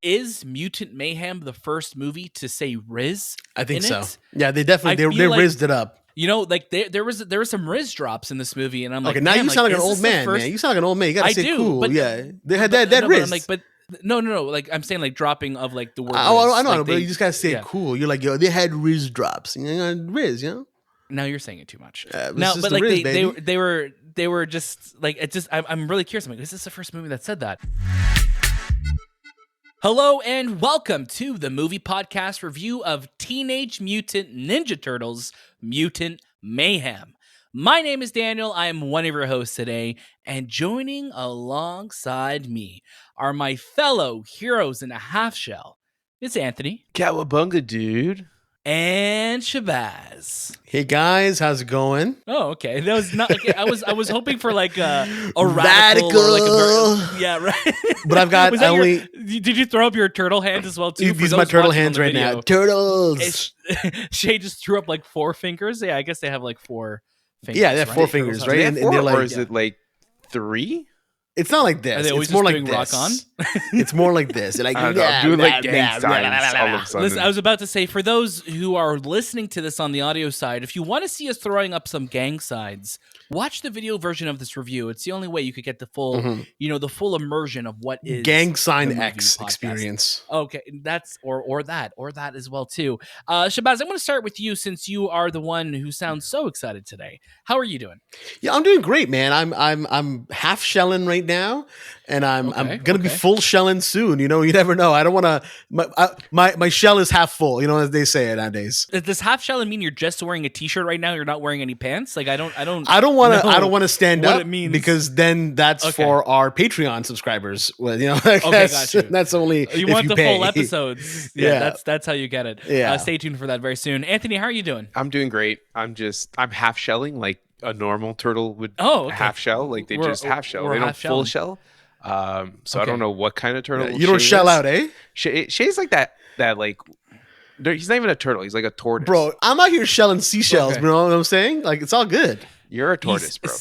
is Mutant Mayhem the first movie to say Rizz? I think in so. It? Yeah, they definitely they rizzed it up. You know, like there was some Rizz drops in this movie, and I'm like, okay, now you sound like an old man, man. You sound like an old man. You gotta say cool. But, yeah, they had that Rizz. But no. Like I'm saying, like dropping of like the word. I know, like but you just gotta say cool. You're like, yo, they had Rizz drops. You know, Rizz, you know. Now you're saying it too much. No, but like Rizz, they were just like it. Just I'm really curious. I'm like, is this the first movie that said that? Hello and welcome to the movie podcast review of Teenage Mutant Ninja Turtles: Mutant Mayhem. My name is Daniel. I am one of your hosts today, and joining alongside me are my fellow heroes in a half shell. It's Anthony. Cowabunga, dude. And Shahbaz. Hey guys, how's it going? Oh, okay. That was not. Okay, I was hoping for like a radical. Or like yeah, right. But I've got did you throw up your turtle hands as well too? These are my turtle hands right now. Turtles. Shay just threw up like 4 fingers. Yeah, I guess they have like 4 fingers. Yeah, they have 4 fingers, right? And they're like, or is it like 3? It's not like this. It's more like this. Rock on? It's more like this. Like, I'm doing like gang signs all of a sudden. Listen, I was about to say, for those who are listening to this on the audio side, if you want to see us throwing up some gang signs, watch the video version of this review. It's the only way you could get the full, the full immersion of what is Gang Sign X podcast experience. Okay, that's or that as well too. Shahbaz, I'm going to start with you since you are the one who sounds so excited today. How are you doing? Yeah, I'm doing great, man. I'm half shelling right now, and I'm gonna be full shelling soon. You know, you never know. I don't want to. My shell is half full. You know, as they say nowadays. Does half shelling mean you're just wearing a t-shirt right now? You're not wearing any pants? Like I don't want to stand up because then that's for our Patreon subscribers. Well, you know, got you. That's only you want the full episodes. Yeah, that's how you get it. Yeah. Stay tuned for that very soon. Anthony, how are you doing? I'm doing great. I'm half shelling like a normal turtle would half shell. Like they just half shell. They don't full shell. So I don't know what kind of turtle. You don't shell out, eh? Shay's like that like. He's not even a turtle. He's like a tortoise. Bro, I'm out here shelling seashells, bro. You know what I'm saying? Like, it's all good. You're a tortoise, bro.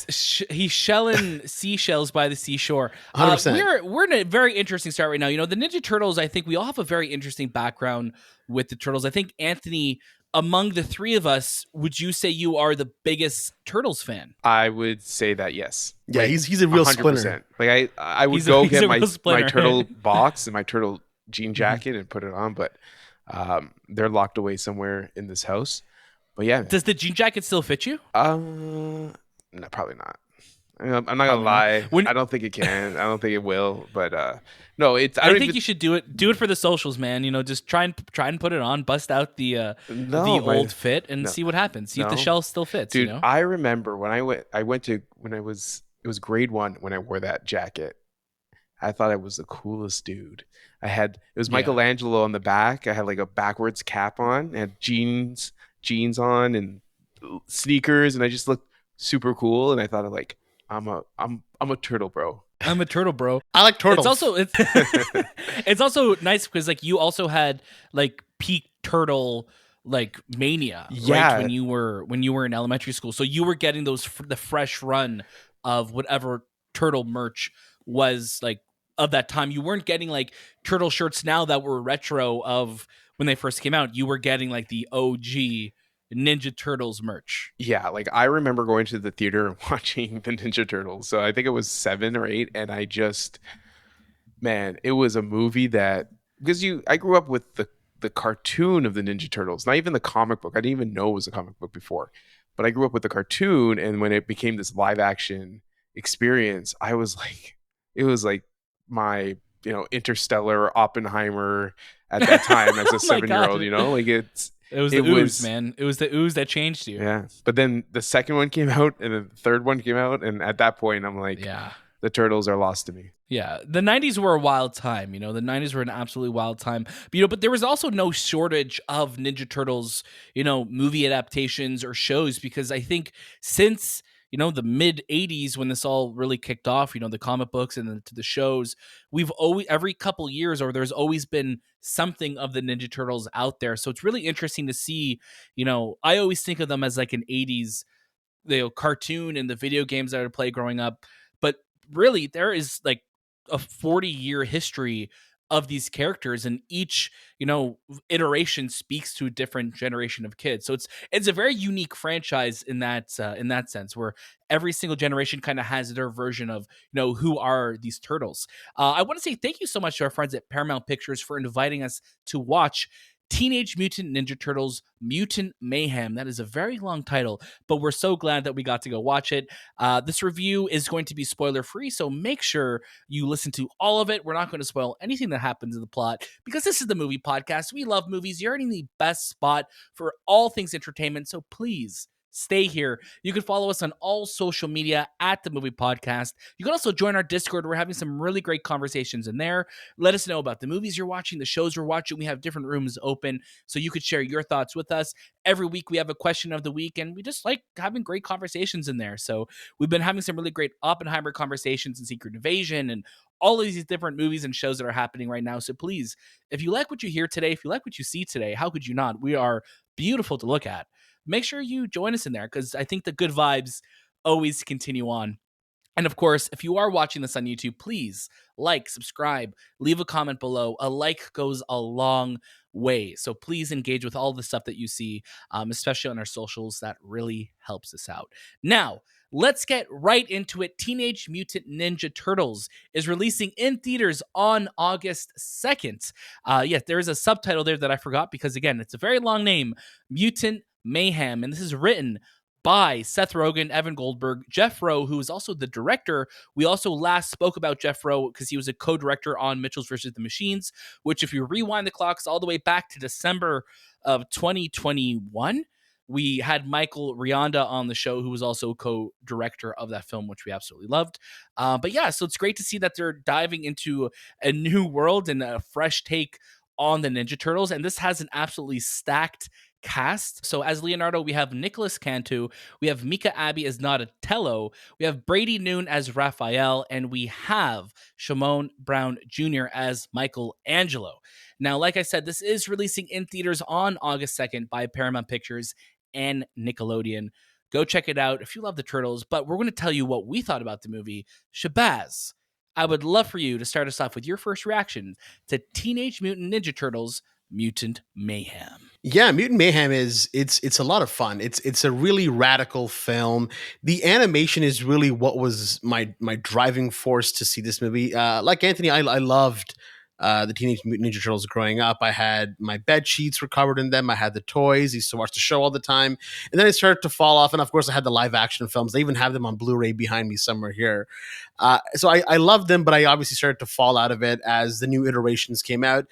He's shelling seashells by the seashore. 100%. We're in a very interesting start right now. You know, the Ninja Turtles, I think we all have a very interesting background with the Turtles. I think, Anthony, among the 3 of us, would you say you are the biggest Turtles fan? I would say that, yes. Yeah, like, he's a real 100%. Splinter. Like, I would go get my turtle box and my turtle jean jacket and put it on, but they're locked away somewhere in this house. But yeah, does the jean jacket still fit you? No, probably not. I'm not gonna lie. I don't think it can. I don't think it will. But no, it's. I think you should do it. Do it for the socials, man. You know, just try and put it on, bust out the old fit, and see what happens. See if the shell still fits. Dude, you know? I remember when it was grade 1 when I wore that jacket. I thought I was the coolest dude. It was Michelangelo on the back. I had like a backwards cap on. I had jeans on and sneakers, and I just looked super cool. And I thought I'm a turtle, bro. I'm a turtle, bro. I like turtles. It's also nice because like you also had like peak turtle like mania, right? When you were in elementary school, so you were getting the fresh run of whatever turtle merch was like of that time. You weren't getting like turtle shirts now that were retro of when they first came out. You were getting like the OG Ninja Turtles merch. Yeah, like I remember going to the theater and watching the Ninja Turtles. So I think it was 7 or 8, and it was a movie that because I grew up with the cartoon of the Ninja Turtles, not even the comic book. I didn't even know it was a comic book before, but I grew up with the cartoon, and when it became this live action experience, it was like my Interstellar, Oppenheimer at that time as a 7-year-old. You know, like It was the ooze, man. It was the ooze that changed you. Yeah. But then the second one came out and then the third one came out. And at that point, I'm like, the Turtles are lost to me. Yeah. The 90s were a wild time. You know, the 90s were an absolutely wild time. But there was also no shortage of Ninja Turtles, movie adaptations or shows, because I think since the mid 80s when this all really kicked off, the comic books and the shows, we've always, every couple years, or there's always been something of the Ninja Turtles out there. So it's really interesting to see, I always think of them as like an 80s, cartoon and the video games that I would play growing up. But really there is like a 40-year history of these characters, and each iteration speaks to a different generation of kids. So it's a very unique franchise in that sense, where every single generation kind of has their version of who are these turtles. I want to say thank you so much to our friends at Paramount Pictures for inviting us to watch Teenage Mutant Ninja Turtles Mutant Mayhem. That is a very long title, but we're so glad that we got to go watch it. This review is going to be spoiler free, so make sure you listen to all of it. We're not going to spoil anything that happens in the plot because this is the movie podcast. We love movies. You're in the best spot for all things entertainment, so please stay here. You can follow us on all social media at The Movie Podcast. You can also join our Discord. We're having some really great conversations in there. Let us know about the movies you're watching, the shows you're watching. We have different rooms open so you could share your thoughts with us. Every week we have a question of the week, and we just like having great conversations in there. So we've been having some really great Oppenheimer conversations and Secret Invasion and all of these different movies and shows that are happening right now. So please, if you like what you hear today, if you like what you see today, how could you not? We are beautiful to look at. Make sure you join us in there because I think the good vibes always continue on. And of course, if you are watching this on YouTube, please like, subscribe, leave a comment below. A like goes a long way. So please engage with all the stuff that you see, especially on our socials. That really helps us out. Now, let's get right into it. Teenage Mutant Ninja Turtles is releasing in theaters on August 2nd. Yes, there is a subtitle there that I forgot because, again, it's a very long name, Mutant Mayhem, and this is written by Seth Rogen, Evan Goldberg, Jeff Rowe, who is also the director. We also last spoke about Jeff Rowe because he was a co-director on Mitchells vs. the Machines, which if you rewind the clocks all the way back to December of 2021, we had Michael Rianda on the show, who was also co-director of that film, which we absolutely loved. But yeah, so it's great to see that they're diving into a new world and a fresh take on the Ninja Turtles, and this has an absolutely stacked cast. So as Leonardo, we have Nicolas Cantu, we have Micah Abbey as Donatello, we have Brady Noon as Raphael, and we have Shamon Brown Jr. as Michelangelo. Now, like I said, this is releasing in theaters on August 2nd by Paramount Pictures and Nickelodeon. Go check it out if you love the Turtles, but we're going to tell you what we thought about the movie. Shahbaz, I would love for you to start us off with your first reaction to Teenage Mutant Ninja Turtles Mutant Mayhem. Yeah, Mutant Mayhem it's a lot of fun. It's a really radical film. The animation is really what was my driving force to see this movie. Like Anthony, I loved the Teenage Mutant Ninja Turtles growing up. I had my bed sheets were covered in them. I had the toys. I used to watch the show all the time. And then it started to fall off. And of course, I had the live action films. I even have them on Blu-ray behind me somewhere here. So I loved them, but I obviously started to fall out of it as the new iterations came out.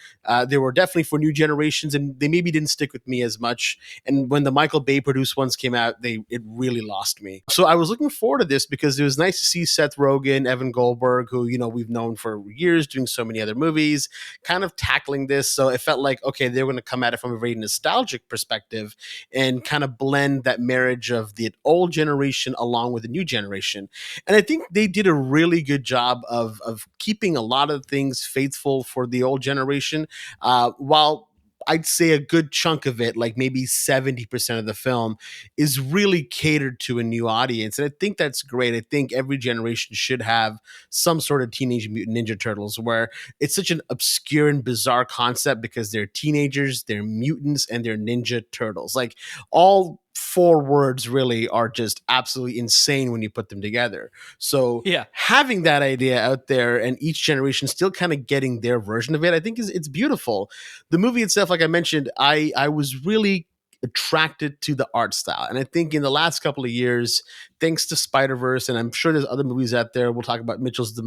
They were definitely for new generations, and they maybe didn't stick with me as much. And when the Michael Bay produced ones came out, it really lost me. So I was looking forward to this because it was nice to see Seth Rogen, Evan Goldberg, who we've known for years doing so many other movies, kind of tackling this. So it felt like, okay, they're going to come at it from a very nostalgic perspective and kind of blend that marriage of the old generation along with the new generation. And I think they did a really good job of keeping a lot of things faithful for the old generation, while I'd say a good chunk of it, like maybe 70% of the film, is really catered to a new audience. And I think that's great. I think every generation should have some sort of Teenage Mutant Ninja Turtles, where it's such an obscure and bizarre concept because they're teenagers, they're mutants, and they're Ninja Turtles. Like, all four words really are just absolutely insane when you put them together. So yeah, having that idea out there and each generation still kind of getting their version of it, I think it's beautiful. The movie itself, like I mentioned, I was really attracted to the art style. And I think in the last couple of years, thanks to Spider-Verse, and I'm sure there's other movies out there, we'll talk about Mitchell's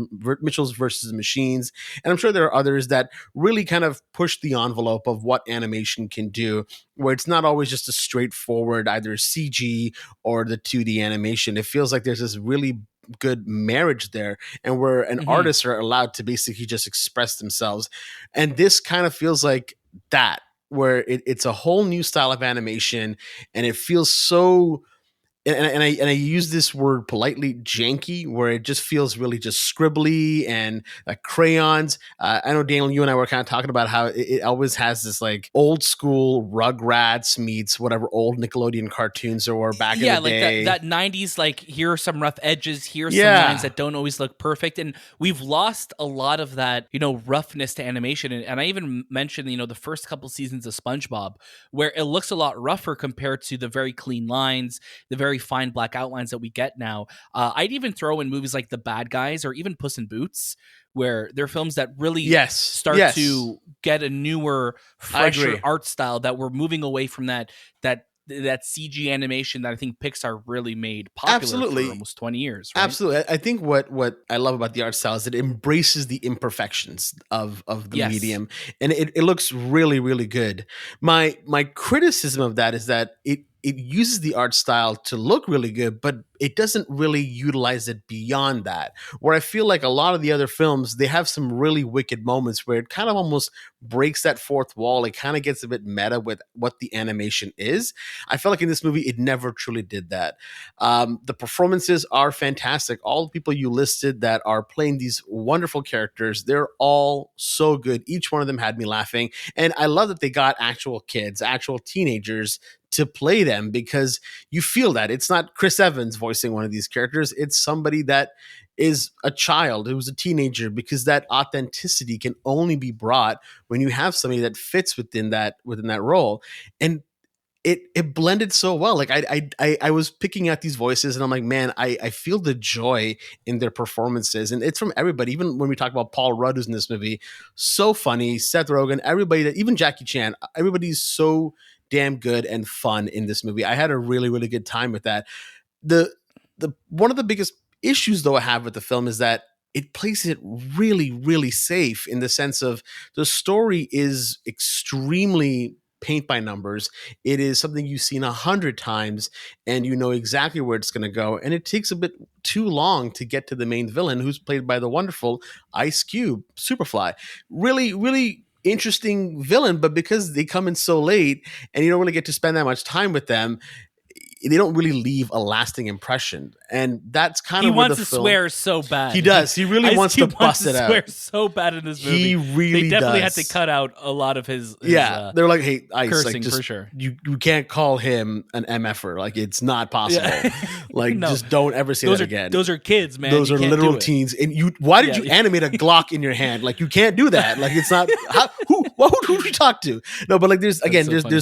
versus the Machines, and I'm sure there are others that really kind of push the envelope of what animation can do, where it's not always just a straightforward either CG or the 2D animation. It feels like there's this really good marriage there, and where an artists are allowed to basically just express themselves. And this kind of feels like that, where it's a whole new style of animation, and it feels so and I use this word politely, janky, where it just feels really just scribbly and like crayons. I know, Daniel, you and I were kind of talking about how it always has this like old school Rugrats meets whatever old Nickelodeon cartoons there were back in the day. That 90s, like, here are some rough edges, here are some lines that don't always look perfect. And we've lost a lot of that, roughness to animation. And I even mentioned, the first couple seasons of SpongeBob, where it looks a lot rougher compared to the very clean lines, the very fine black outlines that we get now. I'd even throw in movies like The Bad Guys or even Puss in Boots, where they're films that really start to get a newer, fresher art style, that we're moving away from that CG animation that I think Pixar really made popular for almost 20 years. Right? Absolutely. I think what I love about the art style is it embraces the imperfections of the medium, and it looks really, really good. My criticism of that is that it uses the art style to look really good, but it doesn't really utilize it beyond that. Where I feel like a lot of the other films, they have some really wicked moments where it kind of almost breaks that fourth wall. It kind of gets a bit meta with what the animation is. I felt like in this movie, it never truly did that. The performances are fantastic. All the people you listed that are playing these wonderful characters, they're all so good. Each one of them had me laughing. And I love that they got actual kids, actual teenagers to play them, because you feel that it's not Chris Evans voicing one of these characters. It's somebody that is a child who's a teenager, because that authenticity can only be brought when you have somebody that fits within that role. And it blended so well. Like I was picking out these voices and I'm like, man, I feel the joy in their performances. And it's from everybody. Even when we talk about Paul Rudd, who's in this movie, so funny, Seth Rogen, everybody, that even Jackie Chan, everybody's so damn good and fun in this movie. I had a really, really good time with that. The one of the biggest issues though I have with the film is that it plays it really, really safe, in the sense of the story is extremely paint by numbers. It is something you've seen 100 times and you know exactly where it's going to go. And it takes a bit too long to get to the main villain, who's played by the wonderful Ice Cube, Superfly. Really, really interesting villain, but because they come in so late and you don't really get to spend that much time with them, they don't really leave a lasting impression. And that's kind of where the film... He wants to swear so bad. He does. He really wants to bust it out. He wants to swear so bad in this movie. He really They definitely does. had to cut out a lot of his they're like, hey, Ice, cursing, like, just, for sure. You can't call him an MFer. Like, it's not possible. Yeah. Like, No. just don't ever say that again. Those are kids, man. Those You are can't literal do it. teens. And why did you animate a Glock in your hand? Like, you can't do that. Like, it's not... who did you talk to? No, but like, there's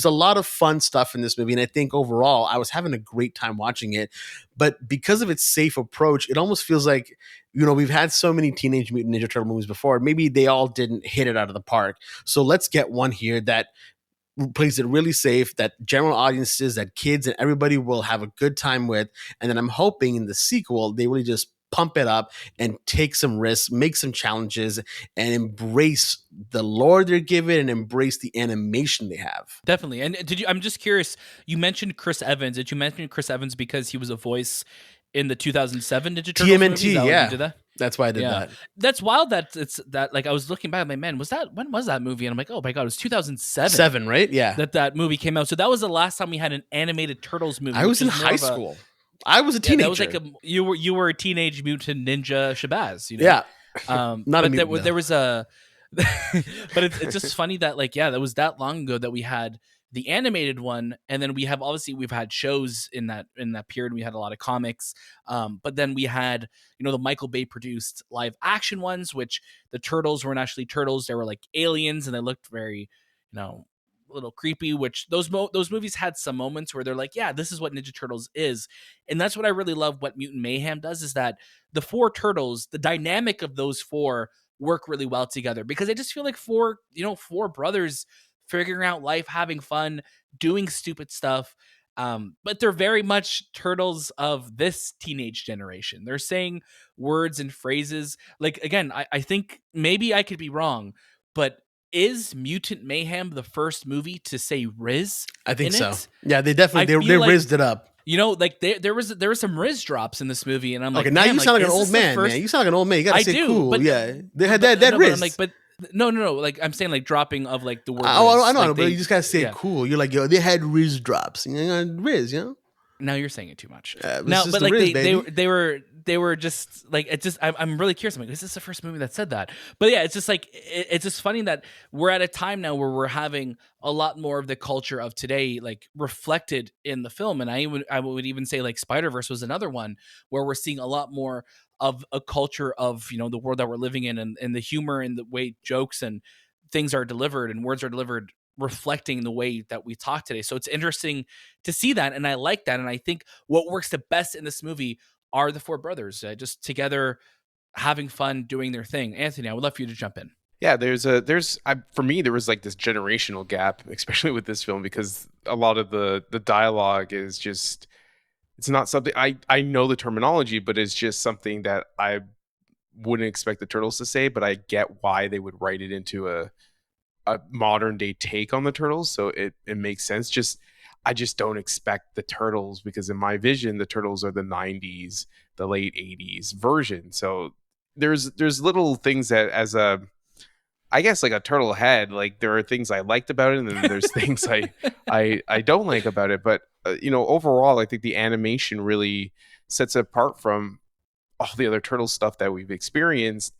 a lot of fun stuff in this movie. And I think overall, I was having a great time watching it. But because of its safe approach, it almost feels like, we've had so many Teenage Mutant Ninja Turtle movies before. Maybe they all didn't hit it out of the park. So let's get one here that plays it really safe, that general audiences, that kids and everybody will have a good time with. And then I'm hoping in the sequel, they really just pump it up and take some risks, make some challenges, and embrace the lore they're given and embrace the animation they have. Definitely. And I'm just curious, you mentioned Chris Evans. Did you mention Chris Evans because he was a voice in the 2007 Ninja Turtles TMNT, movie? yeah. You did that? That's why I did that. That's wild that it's that, like, I was looking back, I'm like, man, when was that movie? And I'm like, oh my God, it was 2007. 7, right? Yeah. That movie came out. So that was the last time we had an animated Turtles movie. I was in high school. I was a teenager. That was like you were a teenage mutant ninja Shahbaz. Yeah. Not a mutant, there was a but it's just funny that, like, that was that long ago that we had the animated one, and then we've had shows in that period. We had a lot of comics, but then we had the Michael Bay produced live action ones, which the turtles weren't actually turtles; they were like aliens, and they looked very a little creepy. Which those movies had some moments where they're like, yeah, this is what Ninja Turtles is, and that's what I really love. What Mutant Mayhem does is that the 4 turtles, the dynamic of those 4 work really well together, because I just feel like 4 brothers figuring out life, having fun, doing stupid stuff. But they're very much turtles of this teenage generation. They're saying words and phrases. Like, again, I think maybe I could be wrong, but is Mutant Mayhem the first movie to say Rizz? I think so. It? Yeah, they definitely they rizzed it up. Like there was some Rizz drops in this movie, and I'm like, okay, now you sound like an old man, man. You sound like an old man. You gotta say cool. But, yeah, they had that Rizz. I'm like, but no. Like, I'm saying, like, dropping of like the word. I know, like, but you just gotta say cool. You're like, yo, they had Rizz drops. Rizz, Now you're saying it too much. This No, is but the like Rizz, baby. they were just like it just I'm really curious. I'm like, is this the first movie that said that? But yeah, it's just like it's just funny that we're at a time now where we're having a lot more of the culture of today like reflected in the film. And I would even say like Spider-Verse was another one where we're seeing a lot more of a culture of, you know, the world that we're living in, and the humor and the way jokes and things are delivered and words are delivered reflecting the way that we talk today. So it's interesting to see that, and I like that. And I think what works the best in this movie are the four brothers just together having fun doing their thing. Anthony, I would love for you to jump in. Yeah, for me there was like this generational gap, especially with this film, because a lot of the dialogue is just, it's not something I know the terminology, but it's just something that I wouldn't expect the Turtles to say, but I get why they would write it into a modern day take on the Turtles, so it makes sense. Just I just don't expect the Turtles, because in my vision the Turtles are the 90s, the late 80s version. So there's little things that, as a, I guess, like a turtle head, like there are things I liked about it, and then there's things I don't like about it. But you know, overall, I think the animation really sets it apart from all the other turtle stuff that we've experienced,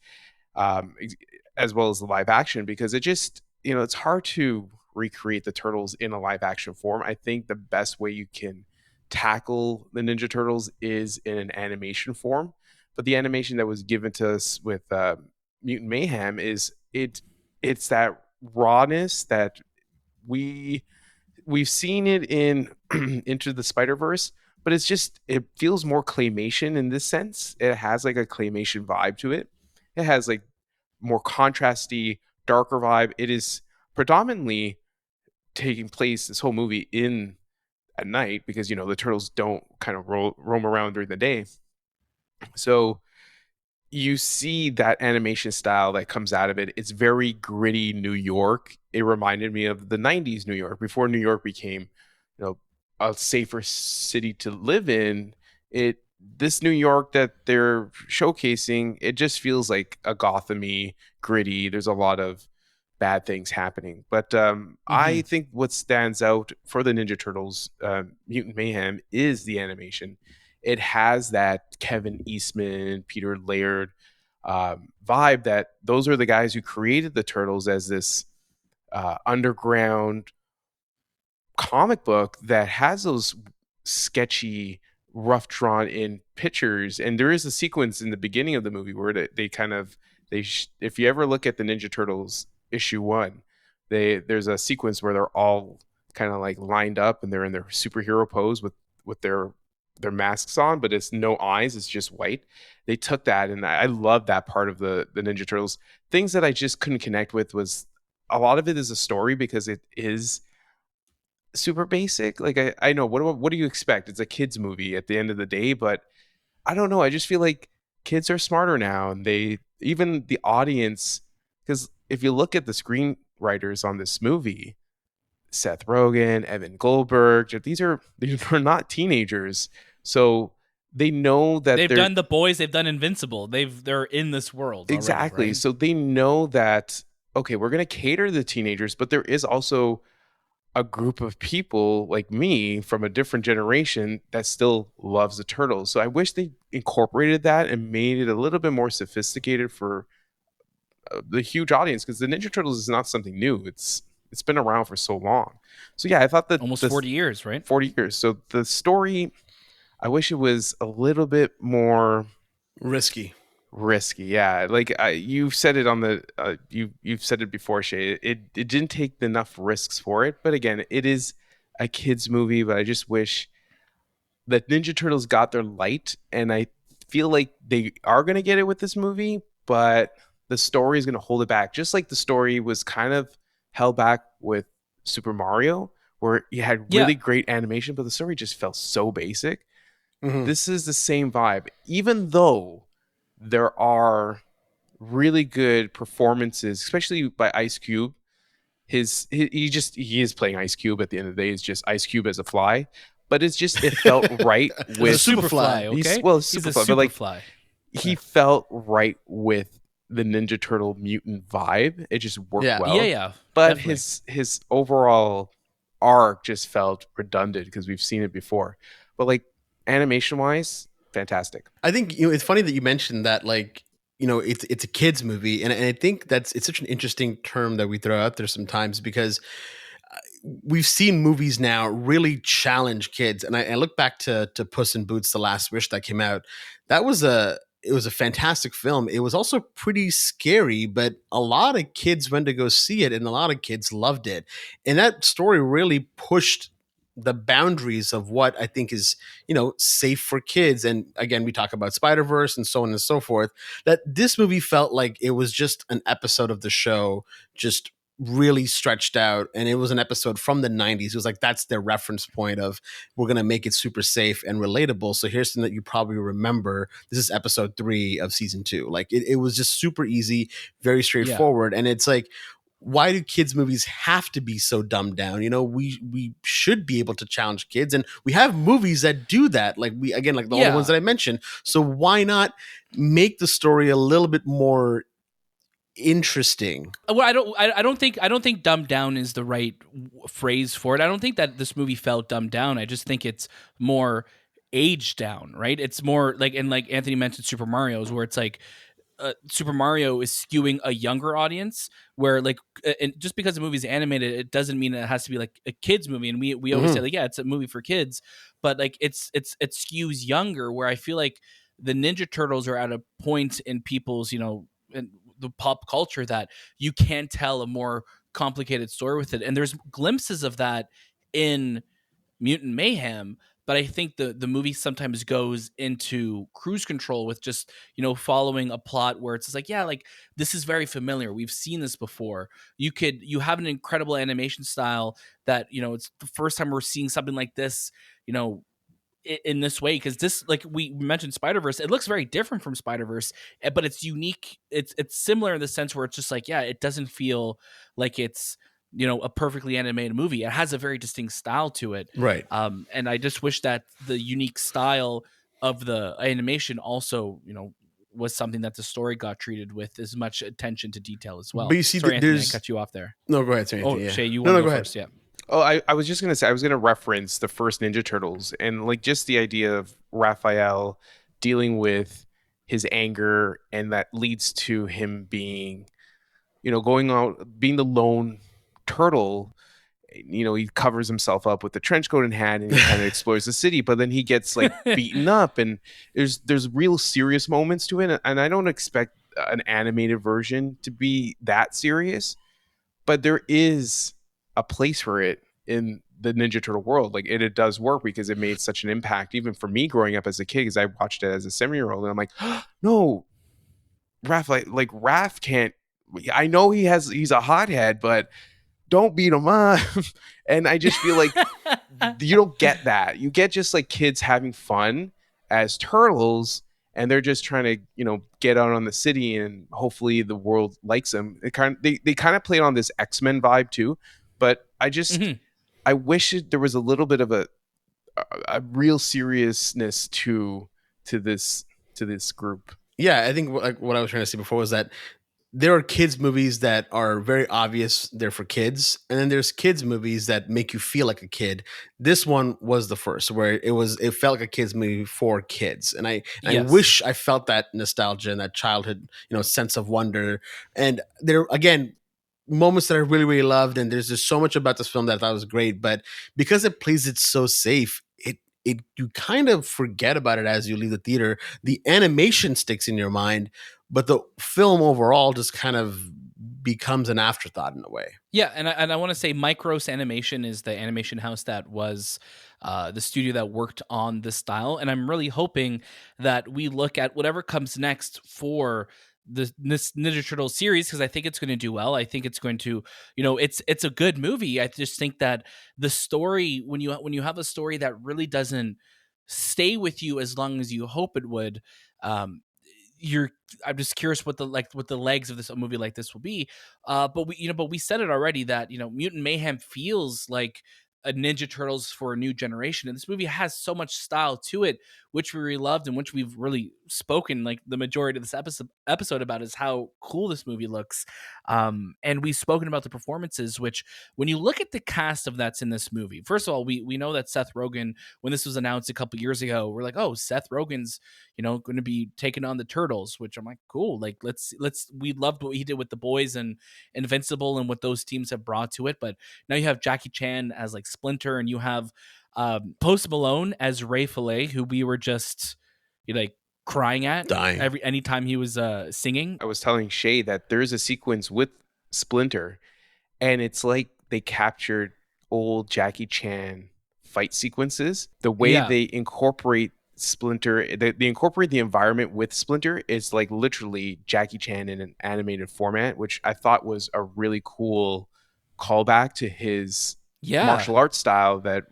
as well as the live action, because it just, you know, it's hard to recreate the turtles in a live action form. I think the best way you can tackle the Ninja Turtles is in an animation form. But the animation that was given to us with Mutant Mayhem it's that rawness that we've seen it in Into the Spider-Verse, but it feels more claymation in this sense. It has like a claymation vibe to it. It has like more contrasty, darker vibe. It is predominantly taking place, this whole movie, in at night, because, you know, the turtles don't kind of roam around during the day. So you see that animation style that comes out of it. It's very gritty New York. It reminded me of the 90s New York, before New York became, you know, a safer city to live in. This New York that they're showcasing, it just feels like a Gotham-y, gritty. There's a lot of bad things happening. But I think what stands out for the Ninja Turtles, Mutant Mayhem, is the animation. It has that Kevin Eastman, Peter Laird vibe, that those are the guys who created the Turtles as this underground comic book that has those sketchy, rough drawn in pictures. And there is a sequence in the beginning of the movie where if you ever look at the Ninja Turtles issue 1, there's a sequence where they're all kind of like lined up and they're in their superhero pose with their masks on, but it's no eyes, it's just white. They took that, and I love that part of the Ninja Turtles. Things that I just couldn't connect with was a lot of it is a story, because it is super basic. Like I know, what do you expect? It's a kids movie at the end of the day, but I don't know. I just feel like kids are smarter now, and even the audience, because if you look at the screenwriters on this movie, Seth Rogen, Evan Goldberg, these are not teenagers, so they know that they've done The Boys, they've done Invincible, they're in this world exactly already, right? So they know that, okay, we're going to cater to the teenagers, but there is also a group of people like me from a different generation that still loves the Turtles. So I wish they incorporated that and made it a little bit more sophisticated for the huge audience, because the Ninja Turtles is not something new. It's been around for so long. So yeah, I thought that almost 40 years, right? 40 years. So the story, I wish it was a little bit more risky. Yeah, like you've said it on the you've said it before, Shay. It didn't take enough risks for it, but again, it is a kids movie. But I just wish that Ninja Turtles got their light, and I feel like they are going to get it with this movie, but the story is going to hold it back, just like the story was kind of held back with Super Mario, where you had really great animation, but the story just felt so basic. This is the same vibe, even though there are really good performances, especially by Ice Cube. He is playing Ice Cube at the end of the day. It's just Ice Cube as a fly, but it felt right with a Superfly. Okay, he's a Superfly, but like fly. He felt right with the Ninja Turtle mutant vibe. It just worked well. Yeah. But definitely. his overall arc just felt redundant, because we've seen it before. but like animation wise, fantastic. I think it's funny that you mentioned that, like, it's a kids movie, and I think it's such an interesting term that we throw out there sometimes, because we've seen movies now really challenge kids. And I look back to Puss in Boots: The Last Wish that came out. That was it was a fantastic film. It was also pretty scary, but a lot of kids went to go see it, and a lot of kids loved it. And that story really pushed the boundaries of what I think is, safe for kids. And again, we talk about Spider-Verse and so on and so forth. That this movie felt like it was just an episode of the show, just really stretched out, and it was an episode from the 90s. It was like, that's their reference point of, we're going to make it super safe and relatable, so here's something that you probably remember. This is episode 3 of season 2. Like, it was just super easy, very straightforward. And it's like, why do kids movies have to be so dumbed down? We should be able to challenge kids, and we have movies that do that, like all the ones that I mentioned. So why not make the story a little bit more interesting? Well, I don't think dumbed down is the right phrase for it. I don't think that this movie felt dumbed down. I just think it's more aged down, right? It's more like, and like Anthony mentioned Super Mario's, where it's like, Super Mario is skewing a younger audience, where like, and just because the movie's animated, it doesn't mean it has to be like a kids movie. And we always say like, yeah, it's a movie for kids, but like it skews younger, where I feel like the Ninja Turtles are at a point in people's, in the pop culture, that you can tell a more complicated story with it. And there's glimpses of that in Mutant Mayhem, but I think the movie sometimes goes into cruise control with just, following a plot where it's just like, yeah, like, this is very familiar. We've seen this before. You have an incredible animation style that, it's the first time we're seeing something like this, in this way, because this, like we mentioned Spider-Verse, it looks very different from Spider-Verse, but it's unique. It's similar in the sense where it's just like, yeah, it doesn't feel like it's, a perfectly animated movie. It has a very distinct style to it, Right. And I just wish that the unique style of the animation also, was something that the story got treated with as much attention to detail as well. But you see, Sorry, Anthony, I there's cut you off there. No, go ahead, Sir Anthony. Oh, Shay, you No, want to go go ahead. first? Yeah. Oh, I was just gonna say, I was gonna reference the first Ninja Turtles, and like just the idea of Raphael dealing with his anger, and that leads to him being, going out, being the lone turtle. He covers himself up with the trench coat in hand, and he kind of explores the city, but then he gets like beaten up, and there's real serious moments to it, and I don't expect an animated version to be that serious, but there is a place for it in the Ninja Turtle world. Like it does work because it made such an impact, even for me growing up as a kid, because I watched it as a 7-year-old, and I'm like, no, Raph, like Raph can't. I know he's a hothead, but don't beat him up. And I just feel like you don't get that. You get just like kids having fun as turtles, and they're just trying to, get out on the city, and hopefully the world likes them. They kind of play on this X-Men vibe too, but I just I wish there was a little bit of a real seriousness to this group. Yeah, I think like what I was trying to say before was that there are kids movies that are very obvious they're for kids, and then there's kids movies that make you feel like a kid. This one was the first where it felt like a kids movie for kids, and I wish I felt that nostalgia and that childhood, sense of wonder. And there again, moments that I really, really loved, and there's just so much about this film that I thought was great, but because it plays it so safe, you kind of forget about it as you leave the theater. The animation sticks in your mind, but the film overall just kind of becomes an afterthought in a way. Yeah, and I want to say Micros Animation is the animation house that was the studio that worked on this style, and I'm really hoping that we look at whatever comes next for this Ninja Turtle series, because I think it's going to do well. I think it's going to, it's a good movie. I just think that the story, when you have a story that really doesn't stay with you as long as you hope it would, I'm just curious what the legs of this movie like this will be. But we said it already that, Mutant Mayhem feels like a Ninja Turtles for a new generation. And this movie has so much style to it, which we really loved and which we've really spoken like the majority of this episode about is how cool this movie looks. And we've spoken about the performances, which when you look at the cast of that's in this movie, first of all, we know that Seth Rogen, when this was announced a couple years ago, we're like, oh, Seth Rogen's, going to be taking on the Turtles, which I'm like, cool. Like, we loved what he did with The Boys and Invincible and what those teams have brought to it. But now you have Jackie Chan as like Splinter, and you have Post Malone as Ray Fillet, who we were just like crying at dying anytime he was singing. I was telling Shay that there's a sequence with Splinter, and it's like they captured old Jackie Chan fight sequences. The way they incorporate Splinter, they incorporate the environment with Splinter is like literally Jackie Chan in an animated format, which I thought was a really cool callback to his martial arts style. That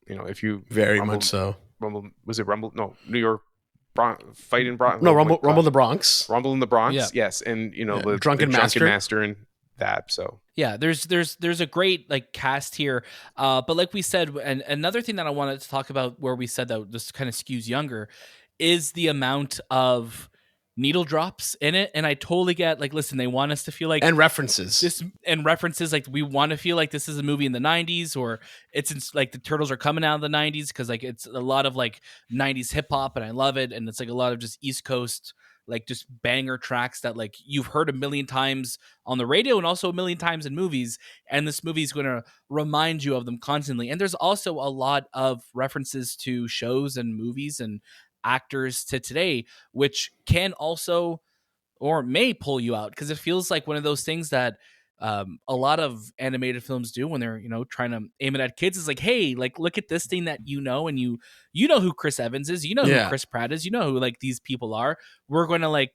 if you much so. Rumble, was it Rumble? No, New York Fight in Bronx. No, Rumble in the Bronx. Rumble in the Bronx. Yes, and the Drunken Master and that. So yeah, there's a great like cast here, but like we said, and another thing that I wanted to talk about where we said that this kind of skews younger is the amount of needle drops in it. And I totally get, like, listen, they want us to feel like, and references like we want to feel like this is a movie in the 90s, or it's in, like the Turtles are coming out of the 90s, because like it's a lot of like 90s hip-hop and I love it, and it's like a lot of just East Coast like just banger tracks that like you've heard a million times on the radio and also a million times in movies, and this movie is going to remind you of them constantly. And there's also a lot of references to shows and movies and actors to today, which can also or may pull you out, because it feels like one of those things that a lot of animated films do when they're trying to aim it at kids. Is like, hey, like look at this thing that and you know who Chris Evans is, who Chris Pratt is, who like these people are. We're going to like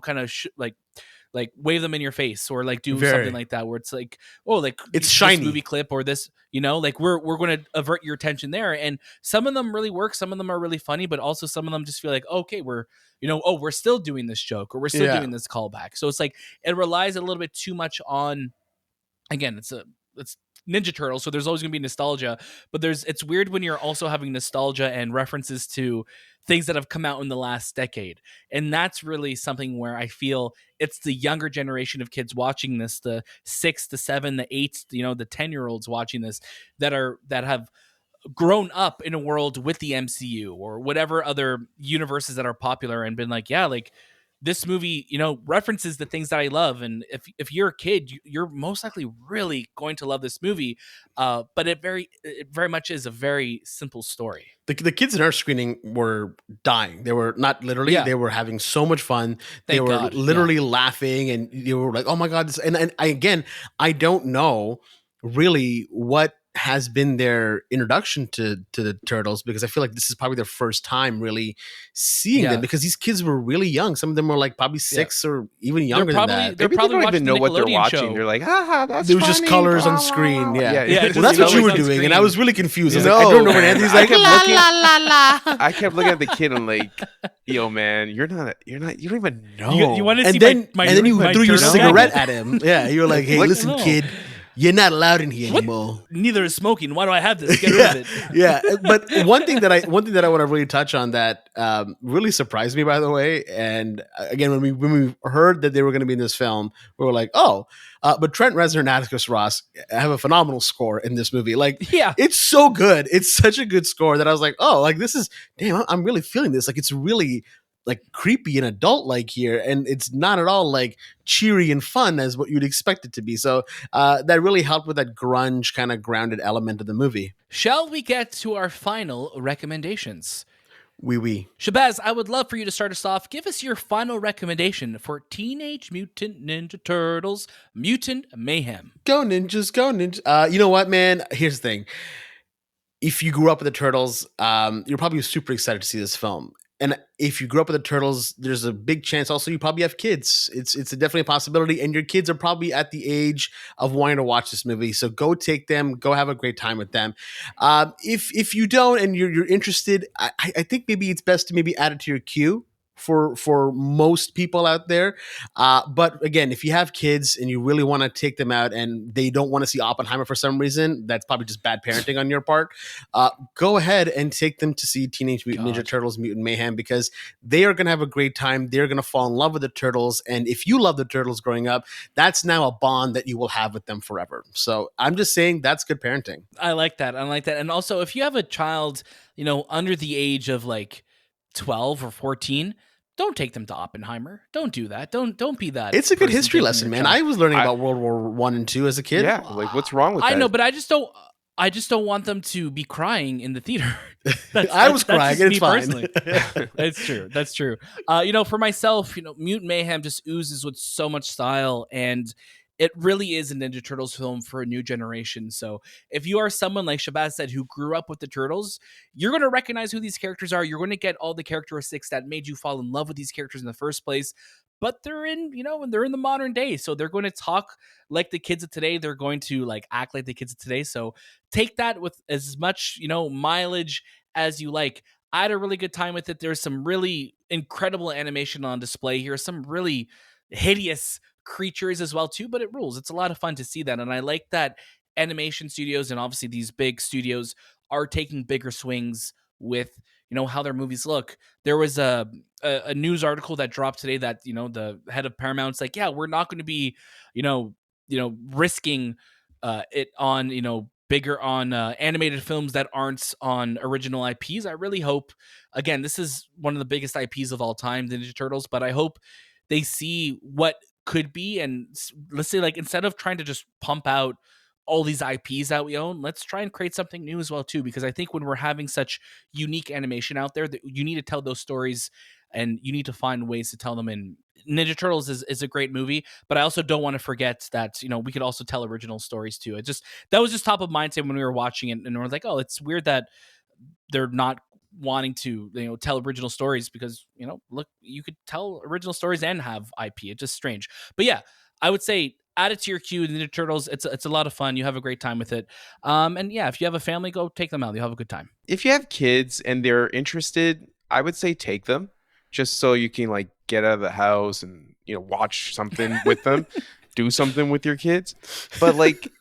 kind of like wave them in your face, or like do something like that, where it's like, oh, like it's shiny this movie clip, or this, like we're going to avert your attention there. And some of them really work, some of them are really funny, but also some of them just feel like, okay, we're we're still doing this joke, or we're still doing this callback. So it's like it relies a little bit too much on, again, it's Ninja Turtles, so there's always going to be nostalgia, but it's weird when you're also having nostalgia and references to things that have come out in the last decade. And that's really something where I feel it's the younger generation of kids watching this, the 6, the 7, the 8, the 10-year-olds watching this, that have grown up in a world with the MCU or whatever other universes that are popular, and been like, yeah, like this movie, references the things that I love. And if you're a kid, you're most likely really going to love this movie. But it very much is a very simple story. The kids in our screening were dying. They were not literally, they were having so much fun. They were literally laughing, and you were like, oh my God. And I don't know really what has been their introduction to the Turtles, because I feel like this is probably their first time really seeing them, because these kids were really young. Some of them were like probably 6 or even younger than that. Maybe they don't even know what they're watching. Show. They're like, that's there was funny, just colors on screen. Yeah. Well, that's what you were doing, and I was really confused. I was like, I don't know what Anthony's like. I kept looking at the kid and like, yo, man, you don't even know. You want to see then you threw your cigarette at him. Yeah, you were like, hey, listen, kid. You're not allowed in here anymore. Neither is smoking. Why do I have this? Get rid of it. Yeah, but one thing that I want to really touch on that really surprised me, by the way. And again, when we heard that they were going to be in this film, we were like, oh. But Trent Reznor and Atticus Ross have a phenomenal score in this movie. Like, it's so good. It's such a good score that I was like, oh, like this is damn. I'm really feeling this. Like, it's really like creepy and adult like here, and it's not at all like cheery and fun as what you'd expect it to be. So that really helped with that grunge kind of grounded element of the movie. Shall we get to our final recommendations? Oui. Shahbaz, I would love for you to start us off. Give us your final recommendation for Teenage Mutant Ninja Turtles Mutant Mayhem. Go ninjas, go ninjas. You know what, man? Here's the thing. If you grew up with the Turtles, you're probably super excited to see this film. And if you grew up with the Turtles, there's a big chance also you probably have kids. It's definitely a possibility, and your kids are probably at the age of wanting to watch this movie. So go take them, go have a great time with them. If you don't and you're interested, I think maybe it's best to maybe add it to your queue for most people out there. But again, if you have kids and you really want to take them out and they don't want to see Oppenheimer for some reason, that's probably just bad parenting on your part. Go ahead and take them to see Teenage Mutant Ninja Turtles Mutant Mayhem, because they are going to have a great time. They're going to fall in love with the Turtles. And if you love the Turtles growing up, that's now a bond that you will have with them forever. So I'm just saying that's good parenting. I like that. And also, if you have a child, under the age of like 12 or 14, don't take them to Oppenheimer. Don't do that. Don't be that. It's a good history lesson, man. I was learning about World War I and II as a kid. Yeah, like what's wrong with that? I know, but I just don't want them to be crying in the theater. I was crying. It's fine. That's true. For myself, Mutant Mayhem just oozes with so much style, and it really is a Ninja Turtles film for a new generation. So if you are someone, like Shahbaz said, who grew up with the Turtles, you're going to recognize who these characters are. You're going to get all the characteristics that made you fall in love with these characters in the first place. But they're in the modern day. So they're going to talk like the kids of today. They're going to like act like the kids of today. So take that with as much, mileage as you like. I had a really good time with it. There's some really incredible animation on display here. Some really hideous creatures as well too, but it rules. It's a lot of fun to see that. And I like that animation studios and obviously these big studios are taking bigger swings with how their movies look. There was a news article that dropped today that the head of Paramount's like, yeah, we're not going to be risking it on bigger on animated films that aren't on original IPs. I really hope, again, this is one of the biggest IPs of all time, the Ninja Turtles, but I hope they see what could be, and let's say, like, instead of trying to just pump out all these IPs that we own, let's try and create something new as well too, because I think when we're having such unique animation out there, that you need to tell those stories and you need to find ways to tell them. And Ninja Turtles is a great movie, but I also don't want to forget that we could also tell original stories too. That was just top of mind when we were watching it, and we're like, oh, it's weird that they're not wanting to tell original stories, because look, you could tell original stories and have IP. It's just strange. But yeah, I would say add it to your queue. Ninja Turtles, it's a lot of fun. You have a great time with it. And yeah, if you have a family, go take them out. You'll have a good time. If you have kids and they're interested, I would say take them, just so you can like get out of the house and watch something with them. Do something with your kids. But like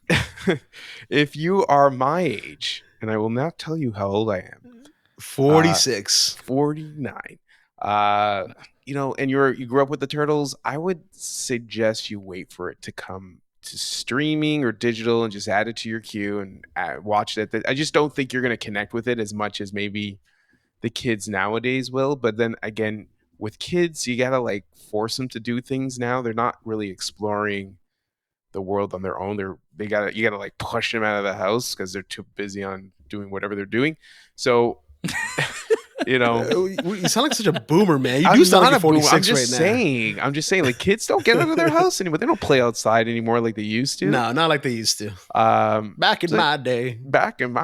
if you are my age, and I will not tell you how old I am, 46, 49, and you grew up with the Turtles, I would suggest you wait for it to come to streaming or digital and just add it to your queue and watch it. I just don't think you're going to connect with it as much as maybe the kids nowadays will. But then again, with kids, you got to like force them to do things now. They're not really exploring the world on their own. You gotta like push them out of the house because they're too busy on doing whatever they're doing. So you sound like such a boomer, man. You do sound like a 46 I'm just saying, like, kids don't get out of their house anymore. They don't play outside anymore like they used to. No, not like they used to. Back in my day. Back in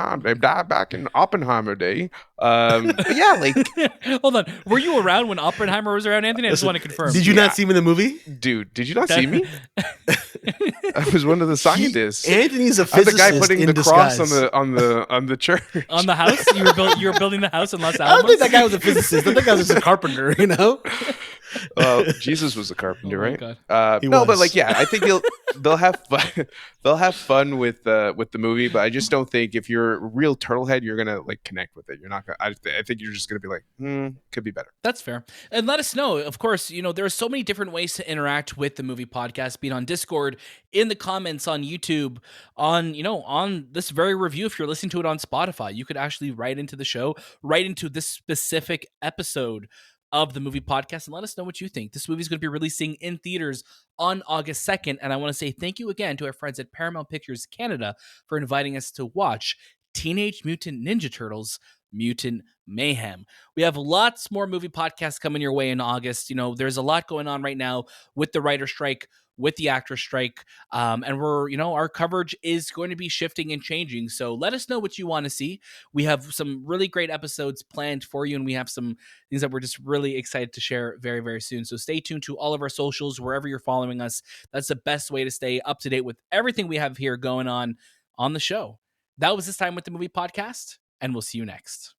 Oppenheimer day. But yeah, like, hold on. Were you around when Oppenheimer was around, Anthony? I just want to confirm. Did you not see him in the movie? Dude, did you not see me? I was one of the scientists. Anthony's a physicist. I'm the guy putting the disguise. cross on the church. On the house? You were building the house in Los Alamos? I don't think that guy was a physicist. I think that guy was just a carpenter, Well, Jesus was a carpenter, right? God. But like, yeah, I think they'll have fun. They'll have fun with the movie, but I just don't think if you're a real turtle head, you're gonna like connect with it. You're not gonna. I think you're just gonna be like, could be better. That's fair. And let us know. Of course, there are so many different ways to interact with the movie podcast, be it on Discord, in the comments on YouTube, on this very review. If you're listening to it on Spotify, you could actually write into the show, write into this specific episode of the movie podcast, and let us know what you think. This movie is going to be releasing in theaters on August 2nd, and I want to say thank you again to our friends at Paramount Pictures Canada for inviting us to watch Teenage Mutant Ninja Turtles Mutant Mayhem. We have lots more movie podcasts coming your way in August. There's a lot going on right now with the writer strike, with the actor strike, and we're, our coverage is going to be shifting and changing. So let us know what you want to see. We have some really great episodes planned for you, and we have some things that we're just really excited to share very, very soon. So stay tuned to all of our socials, wherever you're following us. That's the best way to stay up to date with everything we have here going on the show. That was This Time with the Movie Podcast, and we'll see you next.